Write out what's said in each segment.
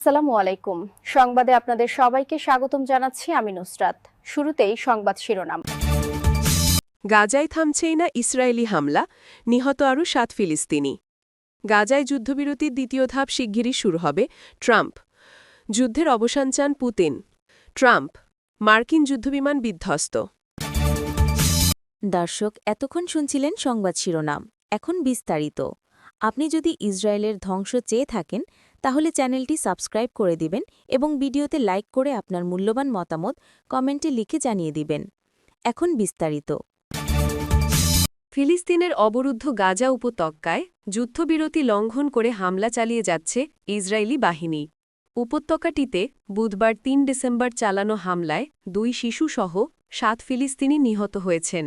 আসসালামু আলাইকুম। সংবাদে আপনাদের সবাইকে স্বাগতম জানাচ্ছি আমি নুসরাত। শুরুতেই সংবাদ শিরোনাম। গাজায় থামছেই না ইসরায়েলি হামলা, নিহত আরও ৭ ফিলিস্তিনি। গাজায় যুদ্ধবিরতির দ্বিতীয় ধাপ শিগগিরই শুরু হবে, ট্রাম্প। যুদ্ধের অবসান চান পুতিন। ট্রাম্প, মার্কিন যুদ্ধবিমান বিধ্বস্ত। দর্শক, এতক্ষণ শুনছিলেন সংবাদ শিরোনাম। এখন বিস্তারিত। আপনি যদি ইসরায়েলের ধ্বংস চেয়ে থাকেন তাহলে চ্যানেলটি সাবস্ক্রাইব করে দিবেন এবং ভিডিওতে লাইক করে আপনার মূল্যবান মতামত কমেন্টে লিখে জানিয়ে দিবেন। এখন বিস্তারিত। ফিলিস্তিনের অবরুদ্ধ গাজা উপত্যকায় যুদ্ধবিরতি লঙ্ঘন করে হামলা চালিয়ে যাচ্ছে ইসরায়েলি বাহিনী। উপত্যকাটিতে বুধবার ৩ ডিসেম্বর চালানো হামলায় ২ শিশুসহ ৭ ফিলিস্তিনি নিহত হয়েছেন।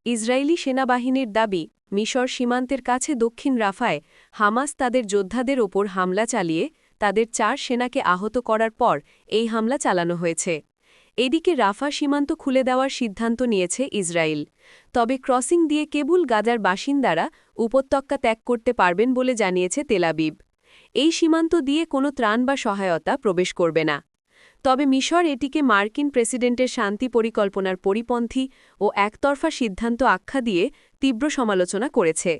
ইসরায়েলি সেনাবাহিনীর দাবি, মিশর সীমান্তের কাছে দক্ষিণ রাফায় হামাস তাদের যোদ্ধাদের ওপর হামলা চালিয়ে তাদের ৪ সেনাকে আহত করার পর এই হামলা চালানো হয়েছে। এদিকে রাফা সীমান্ত খুলে দেওয়ার সিদ্ধান্ত নিয়েছে ইসরায়েল। তবে ক্রসিং দিয়ে কেবল গাজার বাসিন্দারা উপত্যকা ত্যাগ করতে পারবেন বলে জানিয়েছে তেল আবিব। এই সীমান্ত দিয়ে কোনো ত্রাণ বা সহায়তা প্রবেশ করবে না। তবে মিশর এটিকে মার্কিন প্রেসিডেন্টের শান্তি পরিকল্পনার পরিপন্থী ও একতরফা সিদ্ধান্ত আখ্যা দিয়ে তীব্র সমালোচনা করেছে।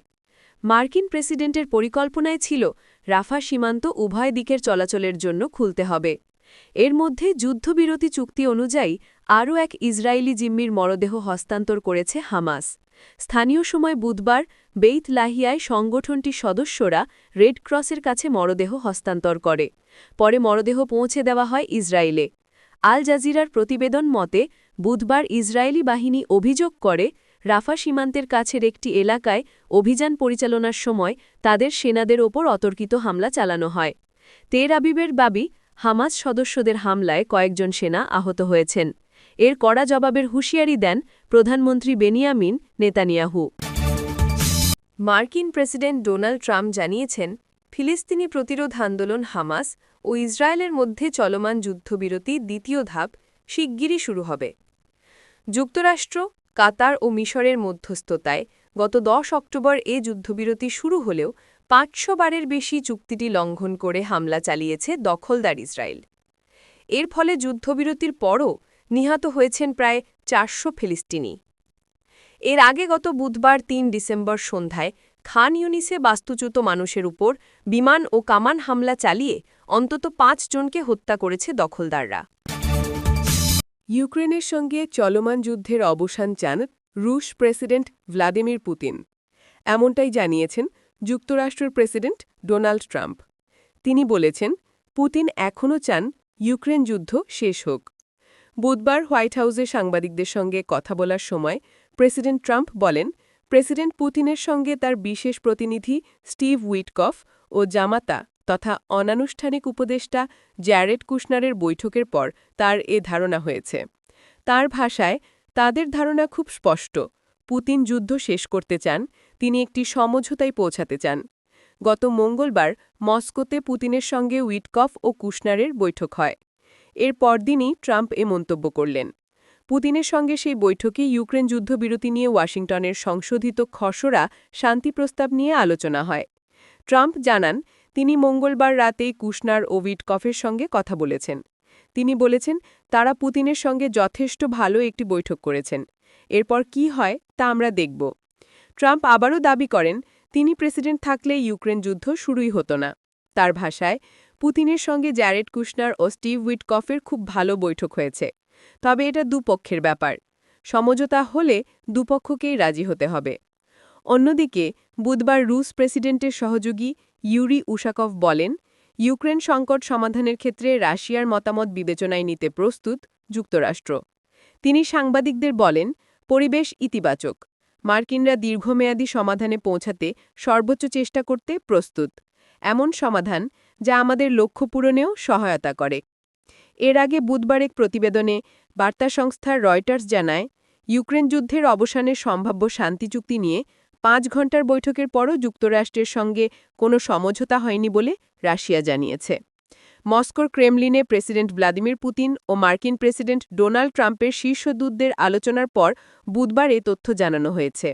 মার্কিন প্রেসিডেন্টের পরিকল্পনায় ছিল রাফা সীমান্ত উভয় দিকের চলাচলের জন্য খুলতে হবে। এর মধ্যে যুদ্ধবিরতি চুক্তি অনুযায়ী আরও এক ইসরায়েলি জিম্মির মরদেহ হস্তান্তর করেছে হামাস। স্থানীয় সময় বুধবার বেইত লাহিয়ায় সংগঠনটির সদস্যরা রেড ক্রসের কাছে মরদেহ হস্তান্তর করে। পরে মরদেহ পৌঁছে দেওয়া হয় ইসরায়েলে। আল জাজিরার প্রতিবেদন মতে বুধবার ইসরায়েলি বাহিনী অভিযোগ করে রাফা সীমান্তের কাছের একটি এলাকায় অভিযান পরিচালনার সময় তাদের সেনাদের ওপর অতর্কিত হামলা চালানো হয়। তেল আবিবের দাবি, হামাস সদস্যদের হামলায় কয়েকজন সেনা আহত হয়েছেন। এর কড়া জবাবের হুঁশিয়ারি দেন প্রধানমন্ত্রী বেনিয়ামিন নেতানিয়াহু। মার্কিন প্রেসিডেন্ট ডোনাল্ড ট্রাম্প জানিয়েছেন, ফিলিস্তিনি প্রতিরোধ আন্দোলন হামাস ও ইসরায়েলের মধ্যে চলমান যুদ্ধবিরতি দ্বিতীয় ধাপ শিগগিরই শুরু হবে। যুক্তরাষ্ট্র, কাতার ও মিশরের মধ্যস্থতায় গত ১০ অক্টোবর এ যুদ্ধবিরতি শুরু হলেও ৫০০ বারের বেশি চুক্তিটি লঙ্ঘন করে হামলা চালিয়েছে দখলদার ইসরায়েল। এর ফলে যুদ্ধবিরতির পরও নিহত হয়েছেন প্রায় ৪০০ ফিলিস্তিনি। এর আগে গত বুধবার ৩ ডিসেম্বর সন্ধ্যায় খান ইউনিসে বাস্তুচ্যুত মানুষের উপর বিমান ও কামান হামলা চালিয়ে অন্তত ৫ জনকে হত্যা করেছে দখলদাররা। ইউক্রেনের সঙ্গে চলমান যুদ্ধের অবসান চান রুশ প্রেসিডেন্ট ভ্লাদিমির পুতিন। এমনটাই জানিয়েছেন যুক্তরাষ্ট্রের প্রেসিডেন্ট ডোনাল্ড ট্রাম্প। তিনি বলেছেন, পুতিন এখনও চান ইউক্রেন যুদ্ধ শেষ হোক। বুধবার হোয়াইট হাউসে সাংবাদিকদের সঙ্গে কথা বলার সময় প্রেসিডেন্ট ট্রাম্প বলেন, প্রেসিডেন্ট পুতিনের সঙ্গে তার বিশেষ প্রতিনিধি স্টিভ উইটকফ ও জামাতা তথা অনানুষ্ঠানিক উপদেষ্টা জ্যারেড কুশনারের বৈঠকের পর তার এ ধারণা হয়েছে। তার ভাষায়, তাদের ধারণা খুব স্পষ্ট, পুতিন যুদ্ধ শেষ করতে চান, তিনি একটি সমঝোতায় পৌঁছাতে চান। গত মঙ্গলবার মস্কোতে পুতিনের সঙ্গে উইটকফ ও কুশনারের বৈঠক হয়। এর পরদিনই ট্রাম্প এ মন্তব্য করলেন। পুতিনের সঙ্গে সেই বৈঠকে ইউক্রেন যুদ্ধবিরতি নিয়ে ওয়াশিংটনের সংশোধিত খসড়া শান্তি প্রস্তাব নিয়ে আলোচনা হয়। ট্রাম্প জানান, তিনি মঙ্গলবার রাতেই কুশনার ও উইটকফের সঙ্গে কথা বলেছেন। তিনি বলেছেন, তারা পুতিনের সঙ্গে যথেষ্ট ভালো একটি বৈঠক করেছেন। এরপর কি হয় তা আমরা দেখব। ট্রাম্প আবারও দাবি করেন, তিনি প্রেসিডেন্ট থাকলে ইউক্রেন যুদ্ধ শুরুই হতো না। তার ভাষায়, পুতিনের সঙ্গে জ্যারেড কুশনার ও স্টিভ উইটকফের খুব ভালো বৈঠক হয়েছে। তবে এটা দুপক্ষের ব্যাপার। সমঝোতা হলে দুপক্ষকেই রাজি হতে হবে। অন্যদিকে বুধবার রুশ প্রেসিডেন্টের সহযোগী ইউরি উশাকভ বলেন, ইউক্রেন সংকট সমাধানের ক্ষেত্রে রাশিয়ার মতামত বিবেচনায় নিতে প্রস্তুত যুক্তরাষ্ট্র। তিনি সাংবাদিকদের বলেন, পরিবেশ ইতিবাচক। মার্কিনরা দীর্ঘমেয়াদী সমাধানে পৌঁছাতে সর্বোচ্চ চেষ্টা করতে প্রস্তুত, এমন সমাধান যা আমাদের লক্ষ্য পূরণেও সহায়তা করে। এর আগে বুধবার এক প্রতিবেদনে বার্তা সংস্থা রয়টার্স জানায়, ইউক্রেন যুদ্ধের অবসানের সম্ভাব্য শান্তি চুক্তি নিয়ে ৫ ঘণ্টার বৈঠকের পরও যুক্তরাষ্ট্রের সঙ্গে কোনো সমঝোতা হয়নি বলে রাশিয়া জানিয়েছে। মস্কোর ক্রেমলিনে প্রেসিডেন্ট ভ্লাদিমির পুতিন ও মার্কিন প্রেসিডেন্ট ডোনাল্ড ট্রাম্পের শীর্ষ দূতদের আলোচনার পর বুধবার এ তথ্য জানানো হয়েছে।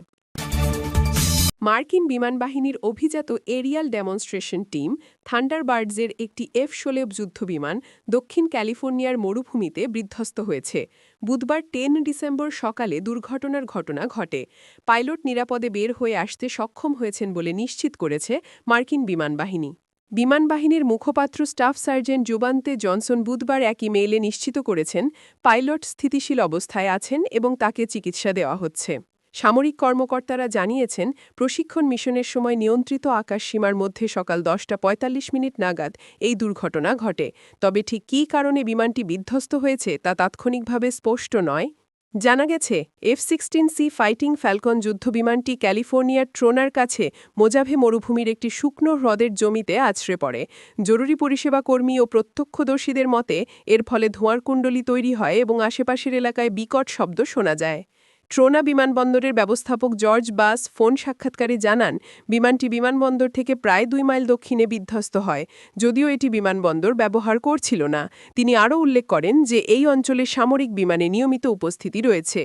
মার্কিন বিমানবাহিনীর অভিজাত এরিয়াল ডেমনস্ট্রেশন টিম থান্ডারবার্ডসের একটি F-16 যুদ্ধবিমান দক্ষিণ ক্যালিফোর্নিয়ার মরুভূমিতে বিধ্বস্ত হয়েছে। বুধবার 10 ডিসেম্বর সকালে দুর্ঘটনার ঘটনা ঘটে। পাইলট নিরাপদে বের হয়ে আসতে সক্ষম হয়েছেন বলে নিশ্চিত করেছে মার্কিন বিমানবাহিনী। বিমানবাহিনীর মুখপাত্র স্টাফ সার্জেন্ট জুবান্তে জনসন বুধবার এক ইমেইলে নিশ্চিত করেছেন পাইলট স্থিতিশীল অবস্থায় আছেন এবং তাকে চিকিৎসা দেওয়া হচ্ছে। সামরিক কর্মকর্তারা জানিয়েছেন প্রশিক্ষণ মিশনের সময় নিয়ন্ত্রিত আকাশসীমার মধ্যে সকাল 10:45 নাগাদ এই দুর্ঘটনা ঘটে। তবে ঠিক কী কারণে বিমানটি বিধ্বস্ত হয়েছে তা তাৎক্ষণিকভাবে স্পষ্ট নয়। জানা গেছে F-16C ফাইটিং ফ্যালকন যুদ্ধবিমানটি ক্যালিফোর্নিয়ার ট্রোনার কাছে মোজাভে মরুভূমির একটি শুকনো হ্রদের জমিতে আছড়ে পড়ে। জরুরি পরিষেবা কর্মী ও প্রত্যক্ষদর্শীদের মতে এর ফলে ধোঁয়ার কুণ্ডলী তৈরি হয় এবং আশেপাশের এলাকায় বিকট শব্দ শোনা যায়। ট্রোনা বিমানবন্দরের ব্যবস্থাপক জর্জ বাস ফোন সাক্ষাৎকারে জানান বিমানটি বিমানবন্দর থেকে প্রায় 2 মাইল দক্ষিণে বিধ্বস্ত হয়, যদিও এটি বিমানবন্দর ব্যবহার করছিল না। তিনি আরও উল্লেখ করেন যে এই অঞ্চলে সামরিক বিমানে নিয়মিত উপস্থিতি রয়েছে।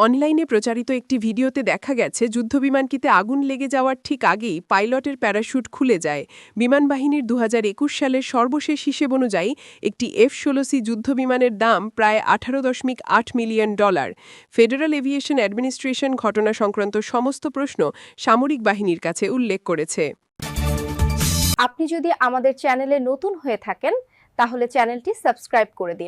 অনলাইনে প্রচারিত একটি ভিডিওতে দেখা গেছে যুদ্ধবিমানটিতে আগুন লেগে যাওয়ার ঠিক আগেই পাইলটের প্যারাশুট খুলে যায়। বিমানবাহিনীর 2021 সালের সর্বশেষ হিসেব অনুযায়ী একটি F-16C যুদ্ধবিমানের দাম প্রায় $18.8 মিলিয়ন। ফেডারেল এভিয়েশন অ্যাডমিনিস্ট্রেশন ঘটনা সংক্রান্ত সমস্ত প্রশ্ন সামরিক বাহিনীর কাছে উল্লেখ করেছে। আপনি যদি আমাদের চ্যানেলে নতুন হয়ে থাকেন তাহলে চ্যানেলটি সাবস্ক্রাইব করে দিন।